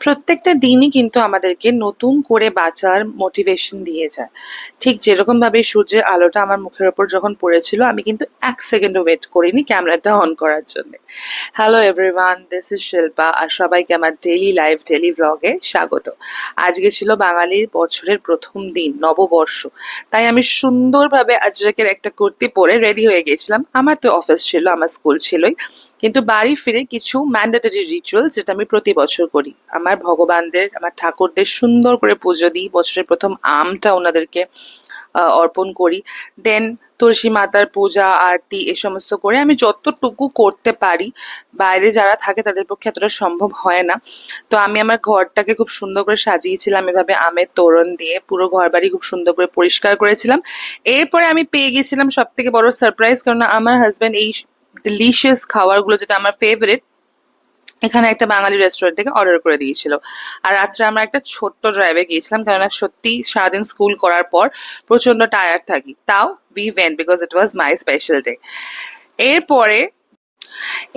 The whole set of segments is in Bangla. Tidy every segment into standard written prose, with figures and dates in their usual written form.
প্রত্যেকটা দিনই কিন্তু আমাদেরকে নতুন করে বাঁচার মোটিভেশন দিয়ে যায়। ঠিক যেরকমভাবে সূর্যের আলোটা আমার মুখের ওপর যখন পড়েছিল, আমি কিন্তু ১ সেকেন্ডও ওয়েট করিনি ক্যামেরাটা অন করার জন্যে। Hello everyone, this is Shilpa আর সবাইকে আমার ডেইলি লাইফ ডেইলি ভ্লগে স্বাগত। আজকে ছিল বাঙালির বছরের ১ম দিন, নববর্ষ। তাই আমি সুন্দরভাবে আজরাকের একটা কুর্তি পরে রেডি হয়ে গেছিলাম। আমার তো অফিস ছিল, আমার স্কুল ছিলই। কিন্তু বাড়ি ফিরে কিছু ম্যান্ডেটরি রিচুয়াল যেটা আমি প্রতি বছর করি। আমার ভগবানদের, আমার ঠাকুরদের সুন্দর করে পুজো দিই, বছরের প্রথম আমটা ওনাদেরকে অর্পণ করি। দেন তুলসী মাতার পূজা আরতি এ সমস্ত করে আমি যতটুকু করতে পারি। বাইরে যারা থাকে তাদের পক্ষে এতটা সম্ভব হয় না। তো আমি আমার ঘরটাকে খুব সুন্দর করে সাজিয়েছিলাম এভাবে আমের তোরণ দিয়ে, পুরো ঘর বাড়ি খুব সুন্দর করে পরিষ্কার করেছিলাম। এরপরে আমি পেয়ে গেছিলাম সব থেকে বড় সারপ্রাইজ, কারণ আমার হাজব্যান্ড এই ডিলিশিয়াস খাবারগুলো যেটা আমার ফেভারিট, এখানে একটা বাঙালি রেস্টুরেন্ট থেকে অর্ডার করে দিয়েছিল। আর রাত্রে আমরা একটা ছোট্ট ড্রাইভে গিয়েছিলাম, কেননা সত্যি সারাদিন স্কুল করার পর প্রচন্ড টায়ার্ড থাকি। তাও we went because it was my special day. এরপরে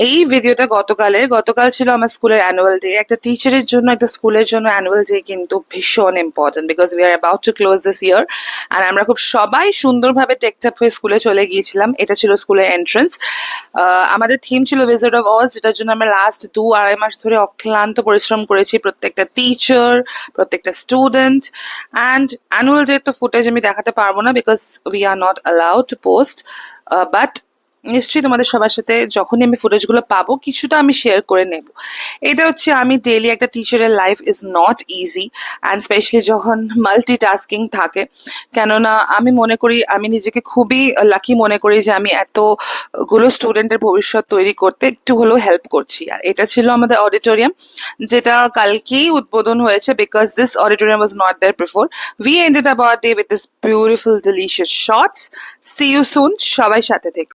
এই ভিডিওটা গতকাল ছিল আমার স্কুলের অ্যানুয়াল ডে। একটা টিচারের জন্য, একটা স্কুলের জন্য অ্যানুয়াল ডে কিন্তু ভীষণ important, because we are about to close this year. আর আমরা খুব সবাই সুন্দরভাবে টেকটাপ হয়ে স্কুলে চলে গিয়েছিলাম। এটা ছিল স্কুলের এন্ট্রান্স। আমাদের থিম ছিল উইজার্ড অফ অজ, যেটার জন্য আমরা লাস্ট ২-২.৫ মাস ধরে অক্লান্ত পরিশ্রম করেছি, প্রত্যেকটা টিচার, প্রত্যেকটা স্টুডেন্ট। অ্যান্ড অ্যানুয়াল ডে তো ফুটেজ আমি দেখাতে পারবো না, because we are not allowed to post. But নিশ্চয়ই তোমাদের সবার সাথে যখনই আমি ফুটেজগুলো পাবো কিছুটা আমি শেয়ার করে নেব। এটা হচ্ছে আমি ডেইলি, একটা টিচারের life is not easy, and specially যখন মাল্টিটাস্কিং থাকে। কেননা আমি মনে করি, আমি নিজেকে খুবই লাকি মনে করি যে আমি এতগুলো স্টুডেন্টের ভবিষ্যৎ তৈরি করতে একটু হলেও হেল্প করছি। আর এটা ছিল আমাদের অডিটোরিয়াম, যেটা কালকেই উদ্বোধন হয়েছে, because this auditorium was not there before. We ended our day with this beautiful delicious shots. See you soon, সবাই সাথে থেকে।